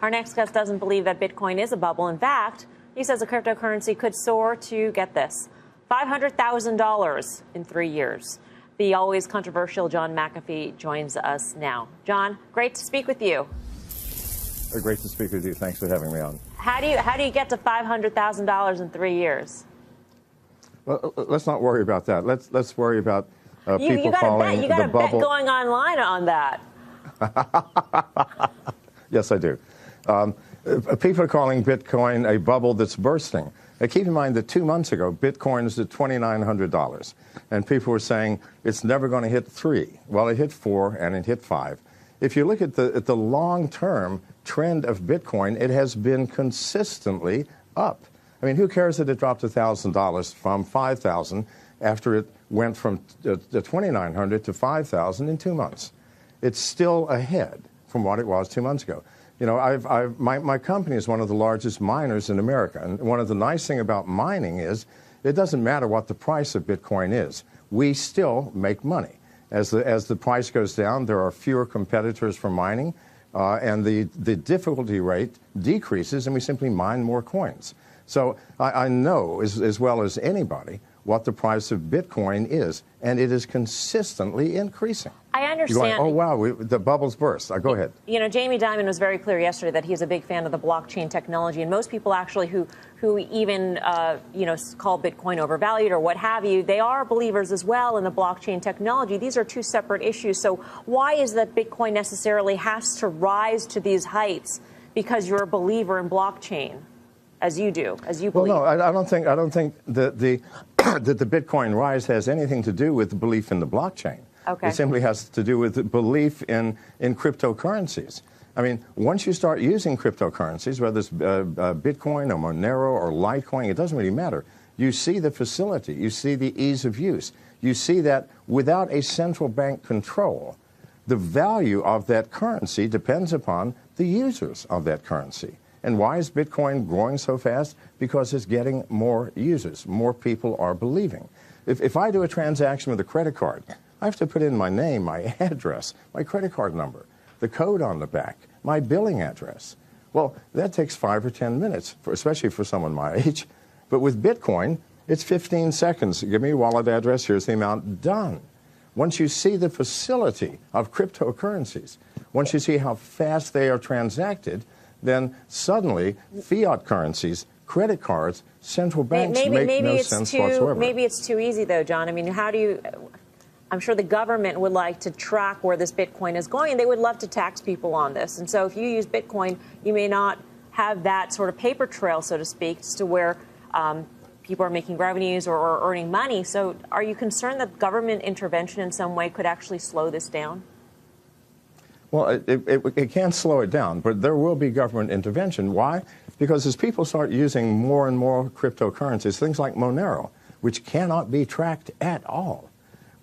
Our next guest doesn't believe that Bitcoin is a bubble. In fact, he says the cryptocurrency could soar to, get this, $500,000 in 3 years. The always controversial John McAfee joins us now. John, great to speak with you. Great to speak with you. Thanks for having me on. How do you get to $500,000 in 3 years? Well, let's not worry about that. Let's worry about people calling you got the a bubble. bet going online on that. Yes, I do. People are calling Bitcoin a bubble that's bursting. Now, keep in mind that 2 months ago, Bitcoin was at $2,900, and people were saying it's never going to hit 3. Well, it hit 4 and it hit 5. If you look at the long-term trend of Bitcoin, it has been consistently up. I mean, who cares that it dropped $1,000 from $5,000 after it went from the $2,900 to $5,000 in 2 months? It's still ahead from what it was 2 months ago. You know, my company is one of the largest miners in America, and one of the nice things about mining is it doesn't matter what the price of Bitcoin is. We still make money. As the price goes down, there are fewer competitors for mining, and the difficulty rate decreases, and we simply mine more coins. So I know as well as anybody what the price of Bitcoin is, and it is consistently increasing. I understand. You're going, oh, wow, the bubble's burst. Go ahead. You know, Jamie Dimon was very clear yesterday that he's a big fan of the blockchain technology, and most people actually who even, call Bitcoin overvalued or what have you, they are believers as well in the blockchain technology. These are two separate issues. So why is that Bitcoin necessarily has to rise to these heights because you're a believer in blockchain? As you do, as you believe. Well, no, I don't think that the Bitcoin rise has anything to do with the belief in the blockchain. Okay. It simply has to do with the belief in cryptocurrencies. I mean, once you start using cryptocurrencies, whether it's Bitcoin or Monero or Litecoin, it doesn't really matter. You see the facility, you see the ease of use, you see that without a central bank control, the value of that currency depends upon the users of that currency. And why is Bitcoin growing so fast? Because it's getting more users. More people are believing. If I do a transaction with a credit card, I have to put in my name, my address, my credit card number, the code on the back, my billing address. Well, that takes 5 or 10 minutes, especially for someone my age. But with Bitcoin, it's 15 seconds. Give me your wallet address. Here's the amount. Done. Once you see the facility of cryptocurrencies, once you see how fast they are transacted, then suddenly fiat currencies, credit cards, central banks make no sense whatsoever. Maybe it's too easy, though, John. I mean, how do you... I'm sure the government would like to track where this Bitcoin is going, and they would love to tax people on this. And so if you use Bitcoin, you may not have that sort of paper trail, so to speak, as to where people are making revenues or earning money. So are you concerned that government intervention in some way could actually slow this down? Well, it can't slow it down, but there will be government intervention. Why? Because as people start using more and more cryptocurrencies, things like Monero, which cannot be tracked at all,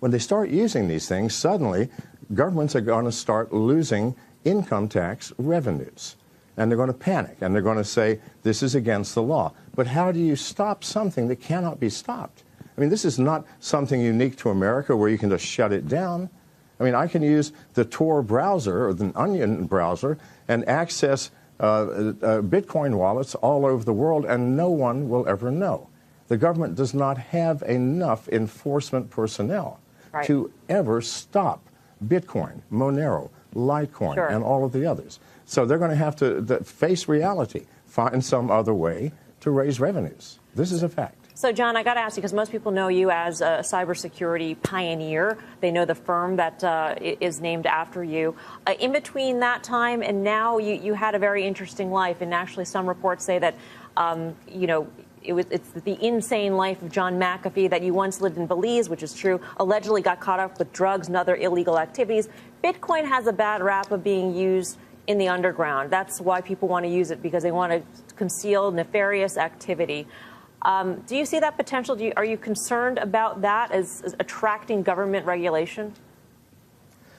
when they start using these things, suddenly governments are going to start losing income tax revenues. And they're going to panic, and they're going to say, this is against the law. But how do you stop something that cannot be stopped? I mean, this is not something unique to America where you can just shut it down. I mean, I can use the Tor browser or the Onion browser and access Bitcoin wallets all over the world, and no one will ever know. The government does not have enough enforcement personnel to ever stop Bitcoin, Monero, Litecoin, and all of the others. So they're going to have to face reality, find some other way to raise revenues. This is a fact. So, John, I got to ask you, because most people know you as a cybersecurity pioneer. They know the firm that is named after you. In between that time and now, you had a very interesting life. And actually, some reports say that, it's the insane life of John McAfee, that you once lived in Belize, which is true, allegedly got caught up with drugs and other illegal activities. Bitcoin has a bad rap of being used in the underground. That's why people want to use it, because they want to conceal nefarious activity. Do you see that potential? Are you concerned about that as attracting government regulation?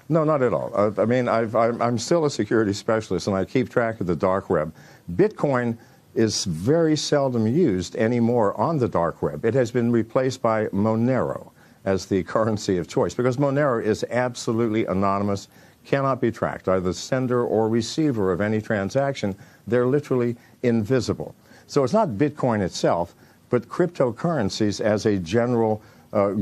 No, not at all. I mean, I'm still a security specialist, and I keep track of the dark web. Bitcoin is very seldom used anymore on the dark web. It has been replaced by Monero as the currency of choice, because Monero is absolutely anonymous, cannot be tracked, either sender or receiver of any transaction. They're literally invisible. So it's not Bitcoin itself, but cryptocurrencies as a general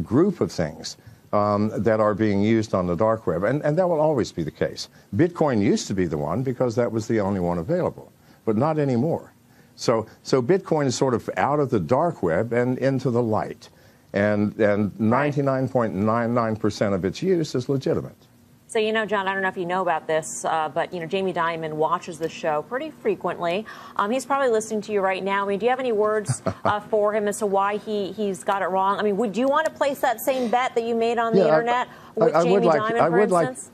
group of things that are being used on the dark web. And that will always be the case. Bitcoin used to be the one because that was the only one available, but not anymore. So Bitcoin is sort of out of the dark web and into the light. And 99.99% of its use is legitimate. So, you know, John, I don't know if you know about this, but, you know, Jamie Dimon watches the show pretty frequently. He's probably listening to you right now. I mean, do you have any words for him as to why he's got it wrong? I mean, would you want to place that same bet that you made on the internet with Jamie Dimon, for instance?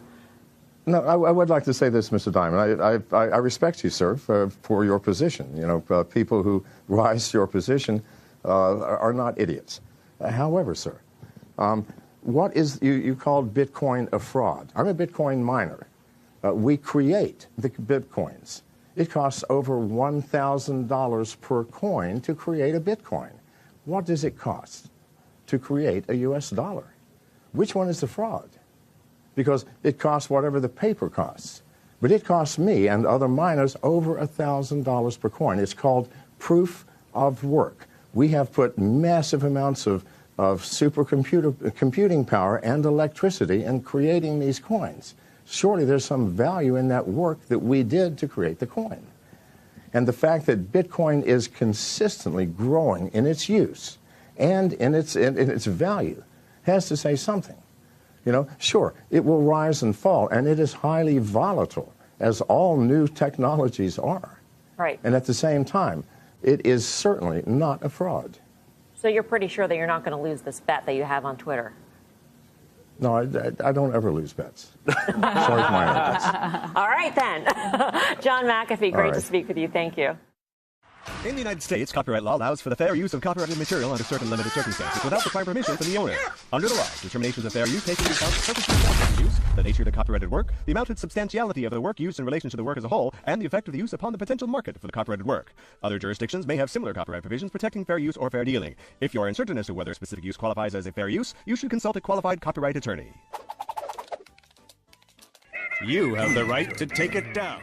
No, I would like to say this, Mr. Dimon. I respect you, sir, for your position. You know, people who rise to your position are not idiots. However, sir, what is, you called Bitcoin a fraud. I'm a Bitcoin miner. We create the Bitcoins. It costs over $1,000 per coin to create a Bitcoin. What does it cost to create a US dollar? Which one is the fraud? Because it costs whatever the paper costs. But it costs me and other miners over $1,000 per coin. It's called proof of work. We have put massive amounts of computing power and electricity in creating these coins. Surely there's some value in that work that we did to create the coin. And the fact that Bitcoin is consistently growing in its use and in its value has to say something. You know, sure, it will rise and fall, and it is highly volatile, as all new technologies are. Right. And at the same time, it is certainly not a fraud. So you're pretty sure that you're not going to lose this bet that you have on Twitter? No, I don't ever lose bets. Sorry for my bets. All right, then. John McAfee, great to speak with you. Thank you. In the United States, copyright law allows for the fair use of copyrighted material under certain limited circumstances without the prior permission from the owner. Under the law, determinations of fair use take into account the purpose of the use, the nature of the copyrighted work, the amount and substantiality of the work used in relation to the work as a whole, and the effect of the use upon the potential market for the copyrighted work. Other jurisdictions may have similar copyright provisions protecting fair use or fair dealing. If you are uncertain as to whether a specific use qualifies as a fair use, you should consult a qualified copyright attorney. You have the right to take it down.